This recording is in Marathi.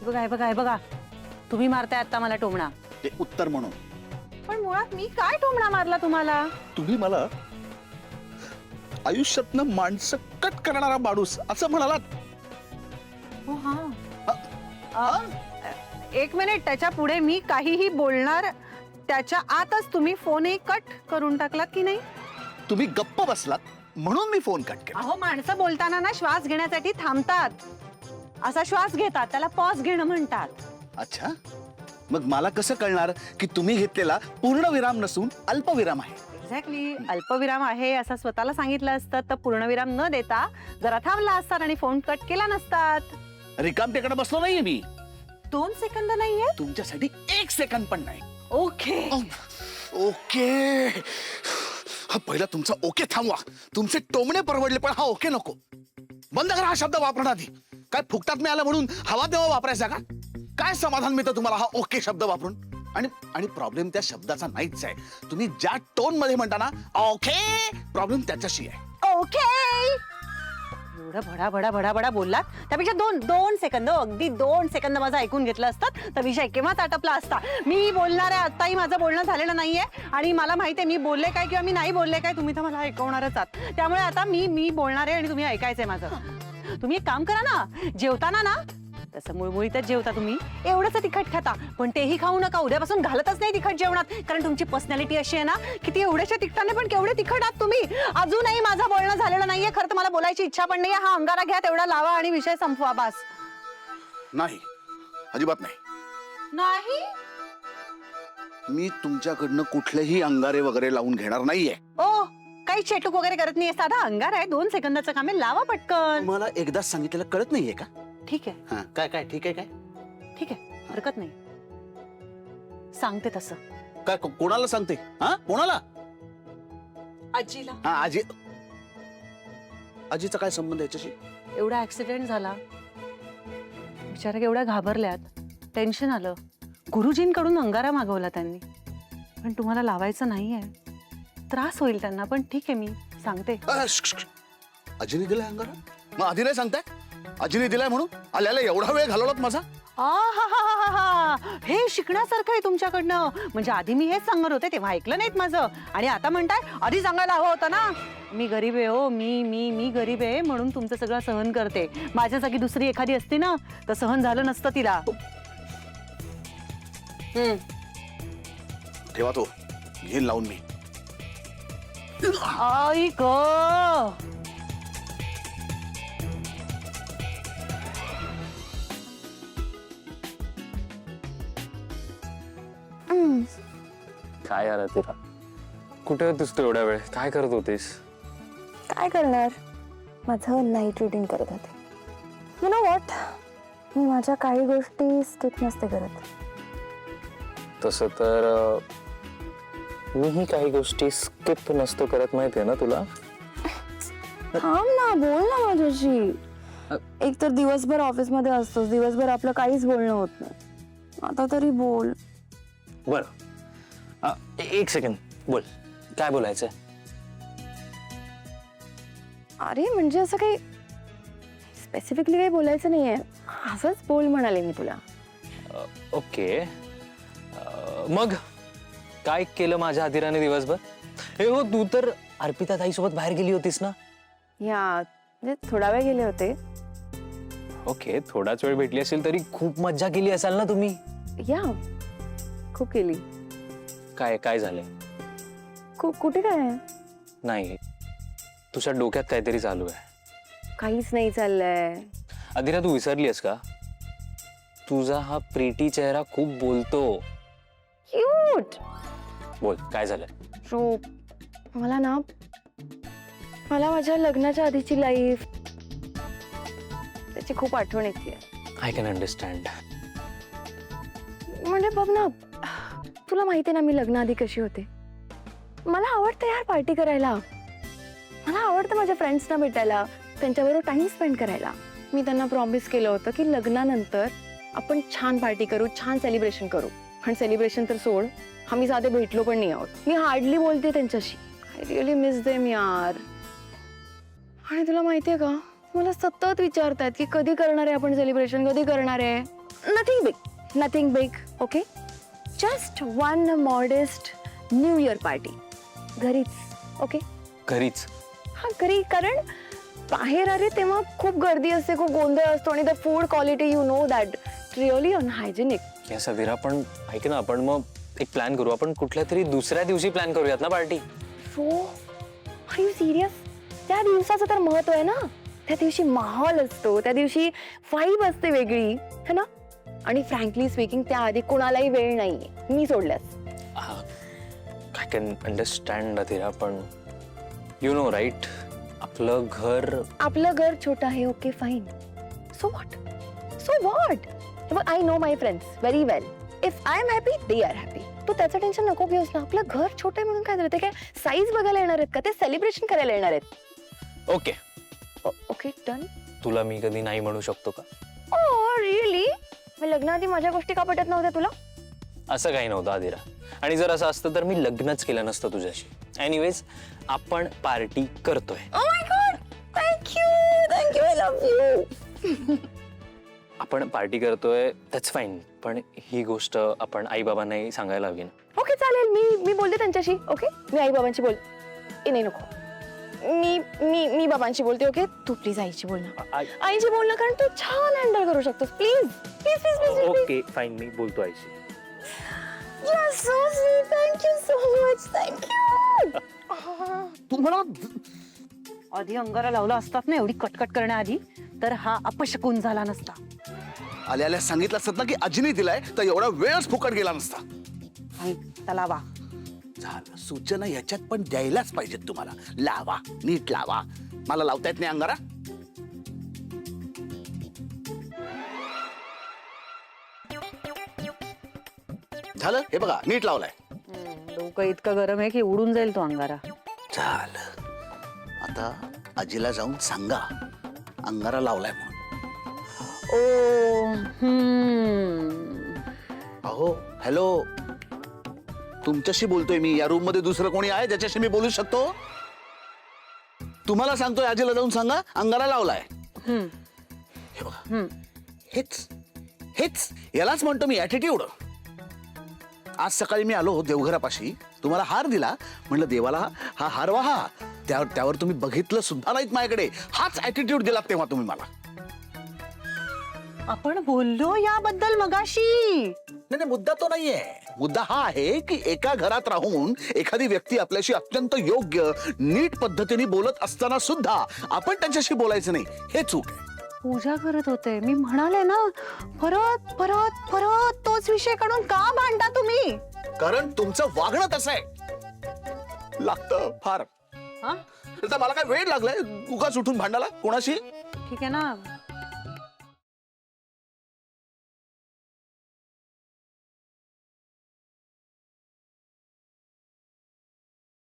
बघा हे बघा हे बघा, तुम्ही मारताय आता मला टोमणा. ते उत्तर म्हणून. पण मुळात मी काय टोमणा मारला तुम्हाला? तुम्ही मला आयुष्यातनं माणसं कट करणारा माणूस असं म्हणालात. हो हा. एक मिनिट, त्याच्या पुढे मी काहीही बोलणार त्याच्या आतच तुम्ही फोनही कट करून टाकलात की नाही? तुम्ही गप्प बसलात म्हणून मी फोन कट केला. अहो, माणसं बोलताना ना श्वास घेण्यासाठी थांबतात. असा श्वास घेतात, त्याला पॉज घेणं म्हणतात. अच्छा, मग मला कसं कळणार की तुम्ही घेतलेला पूर्णविराम नसून अल्पविराम आहे? एक्झॅक्टली, अल्पविराम आहे असं स्वतःला सांगितलं असतं तर पूर्णविराम न देता जरा थांबला असतात आणि फोन कट केला नसतात. रिकाम टेकडे बसलो नाहीये मी. 2 सेकंद नाहीये. तुमच्यासाठी 1 सेकंद पण नाही. ओके ओके, हा पहिला तुमचा ओके थांबवा. तुमचे टोमणे परवडले पण हा ओके नको. बंद करा हा शब्द वापरणं आधी. काय फुकटात मी आला म्हणून हवा देवा वापरायचा का? काय समाधान मिळतं तुम्हाला हा ओके शब्द वापरून? आणि प्रॉब्लेम त्या शब्दाचा नाहीच आहे. तुम्ही ज्या टोन मध्ये म्हणता ना ओके, प्रॉब्लेम त्याच्याशी आहे. ओके, एवढं भडा भडा भडा भडा बोललात त्यापेक्षा 2 सेकंद, अगदी 2 सेकंद माझं ऐकून घेतलं असतात तर विषय केव्हाच आटपला असता. मी बोलणार आहे, आत्ताही माझं बोलणं झालेलं नाहीये आणि मला माहिती आहे मी बोलले काय किंवा मी नाही बोलले काय, तुम्ही तर मला ऐकवणारच आहात. त्यामुळे आता मी बोलणार आहे आणि तुम्ही ऐकायचंय माझं. तुम्ही एक काम करा ना, जेवताना ना तसं मुळमुळीतच जेवता तुम्ही, एवढंच तिखट खाता, पण तेही खाऊ नका. उद्यापासून घालतच नाही तिखट जेवणात, कारण तुमची पर्सनॅलिटी अशी आहे ना की ती एवढ्याशा तिखटाने पण केवढे तिखट आहात तुम्ही. अजूनही माझं बोलणं झालेलं नाहीये. खरं तर मला बोलायची इच्छा पण नाहीये. हा अंगारा घ्या, तेवढा लावा आणि विषय संपवा बस. नाही, अजिबात नाही. नाही, मी तुमच्याकडनं कुठलेही अंगारे वगैरे लावून घेणार नाहीये. ओ काही चेटूक वगैरे करत नाहीये. साधा अंगार आहे, 2 सेकंदाचं काम आहे, लावा पटकन. मला एकदाच सांगितलेलं कळत नाहीये का? ठीक आहे, हा, काय काय ठीक आहे काय? ठीक आहे, हरकत नाही, सांगते तसं. काय कोणाला सांगते? हा, कोणाला? आजीला. हा, आजी. आजीचा काय संबंध याच्याशी? एवढा ऍक्सिडेंट झाला, बिचारा एवढ्या घाबरल्यात, टेन्शन आलं. गुरुजींकडून अंगारा मागवला त्यांनी, पण तुम्हाला लावायचं नाहीये, त्रास होईल त्यांना. पण ठीक आहे, मी सांगते. आजीने दिलाय अंगारा? मग आधी नाही सांगताय? आजीने दिलाय म्हणून आल्याला एवढा वेळ घालवलात माझा? हे शिकण्यासारखं आहे तुमच्याकडनं. म्हणजे आधी मी हेच सांगत होते तेव्हा ऐकलं नाहीत माझं, आणि आता म्हणताय आधी सांगायला हवं होतं ना. मी गरीब आहे हो, मी गरीब आहे म्हणून तुमचं सगळं सहन करते. माझ्या जागी दुसरी एखादी असती ना तर सहन झालं नसतं तिला. ठेवा तो, घेऊन लावून मी. आई ग, काय यार तिला, कुठे होतीस तू एवढ्या वेळ? काय करत होतीस? काय करणार, माझं नाईट रुटीन करत होते. यू नो व्हॉट, मी माझ्या काही गोष्टी स्किप नसते करत. तसं तर मीही काही गोष्टी स्किप नसतो करत, माहितीये ना तुला. थांब ना, बोल ना माझ्याशी. एक तर दिवसभर ऑफिस मध्ये असतोस, दिवसभर आपलं काहीच बोलणं होत नाही. आता तरी बोल. बर, 1 सेकंड, बोल, काय बोलायचंय? अरे म्हणजे असं काही स्पेसिफिकली काही बोलायचं नाहीये, असंच बोल म्हणाले मी तुला. ओके, मग काय केलं माझ्या आदिराने दिवसभर? हे हो, तू तर अर्पिता ताई सोबत बाहेर गेली होतीस ना? या म्हणजे थोडा वेळ गेले होते. ओके, थोडाच वेळ भेटली असेल तरी खूप मज्जा केली असाल ना तुम्ही? या खूप केली. काय काय झालंय? कुठे काय आहे? नाही, तुझ्या डोक्यात काहीतरी चालू आहे. काहीच नाही चाललंय. अदिरा, तू विसरलीस का? तुझा हा प्रीटी चेहरा खूप बोलतो. क्यूट. बोल, काय झालंय? मला माझ्या लग्नाच्या आधीची लाईफ, त्याची खूप आठवण येते. I can understand. म्हणजे बघ ना, तुला माहिती आहे ना मी लग्नाआधी कशी होते. मला आवडतं यार पार्टी करायला, मला आवडतं माझ्या फ्रेंड्सना भेटायला, त्यांच्याबरोबर टाइम स्पेंड करायला. मी त्यांना प्रॉमिस केलं होतं की लग्नानंतर आपण छान पार्टी करू, छान सेलिब्रेशन करू. पण सेलिब्रेशन तर सोड, आम्ही साधे भेटलो पण नाही आहोत. मी हार्डली बोलते त्यांच्याशी. आय रिअली मिस देम यार. आणि तुला माहितीये का, मला सतत विचारतायत की कधी करणार आहे आपण सेलिब्रेशन, कधी करणार आहे. Nothing big okay. Just one modest new year party घरीच. ओके. घरीच. हा घरी, कारण बाहेर अरे तेव्हा खूप गर्दी असते, खूप गोंधळ असतो आणि the food quality you know that really unhygienic. Yes Adhira, पण ऐक ना, आपण मग एक प्लॅन करू. आपण कुठल्या तरी दुसऱ्या दिवशी प्लॅन करूयात ना party. So are you serious? त्या दिवसाचं तर महत्व आहे ना. त्या दिवशी माहोल असतो, त्या दिवशी वाईब असते वेगळी है ना. आणि फ्रँकली स्पीकिंग त्याआधी कोणालाही वेळ नाहीये मी सोडल्यास. आय कॅन अंडरस्टँड अधीरा, पण यू नो राईट, आपलं घर छोटं आहे. Okay fine. So what I know my friends very well. If I am happy they are happy. तू त्याचं टेन्शन नको घेऊस ना. आपलं घर छोटं आहे म्हणून काय झालं? ते काय साईज बघायला येणार आहेत का? ते सेलिब्रेशन करायला येणार आहेत. ओके. Okay done. तुला मी कधी नाही म्हणू शकतो का? Oh really? लग्नाआधी माझ्या गोष्टी का पटत नव्हत्या तुला? असं काही नव्हतं अधीरा, आणि जर असं असतं तर मी लग्नच केलं नसतं तुझ्याशी. एनिवेज, आपण पार्टी करतोय. Oh my God, thank you I love you. आपण पार्टी करतोय दॅट्स फाईन, पण ही गोष्ट आपण आई बाबांनाही सांगायला हवी ना. ओके चालेल, मी बोलते त्यांच्याशी. ओके, मी आई बाबांशी बोल. नाही नको, मी बाबांशी बोलते. ओके, तू प्लीज आईशी बोल ना. आईशी बोल ना, कारण तू छान हँडल करू शकतोस. Please please please please. Okay fine, मी बोलतो आईशी. You are so sweet. Thank you so much. Thank you. तुम्हाला आधी अंगारा लावला असतात ना एवढी कटकट करण्याआधी, तर हा अपशकुन झाला नसता. आल्या सांगितलं असत ना की आजीने दिलाय, तर एवढा वेळच फुकट गेला नसता. आणि त्याला वा. झालं, सूचना याच्यात पण द्यायलाच पाहिजेत तुम्हाला. लावा, नीट लावा. मला लावता येत नाही अंगारा. झालं, हे बघा नीट लावलाय. डोकं इतकं गरम आहे की उडून जाईल तो अंगारा. झालं, आता आजीला जाऊन सांगा अंगारा लावलाय म्हणून. ओ अहो हॅलो, तुमच्याशी बोलतोय मी. या रूम मध्ये दुसरं कोणी आहे ज्याच्याशी मी बोलू शकतो? तुम्हाला सांगतोय आजीला जाऊन सांगा अंगारा लावलाय. हे बघा, हेच हेच यालाच म्हणतो मी ऍटिट्यूड. आज सकाळी मी आलो देवघरापाशी, तुम्हाला हार दिला, म्हणलं देवाला हा हार वाहा. त्यावर तुम्ही बघितलं सुद्धा नाहीत माझ्याकडे. हाच ऍटिट्यूड दिलात तेव्हा तुम्ही मला. आपण बोललो याबद्दल मगाशी. नाही, मुद्दा तो नाहीये. मुद्दा हा आहे की एका घरात राहून एखादी व्यक्ती आपल्याशी अत्यंत योग्य नीट पद्धतीने बोलत असताना सुद्धा आपण त्यांच्याशी बोलायचं नाही, हे चूक आहे. पूजा करत होते मी, म्हणाले ना, परत परत परत तोच विषय काढून का भांडता तुम्ही? कारण तुमचं वागणं तसं आहे. लागतं फार. हा? आता मला काय वेळ लागलाय उगाच उठून भांडायला कोणाशी? ठीक आहे ना,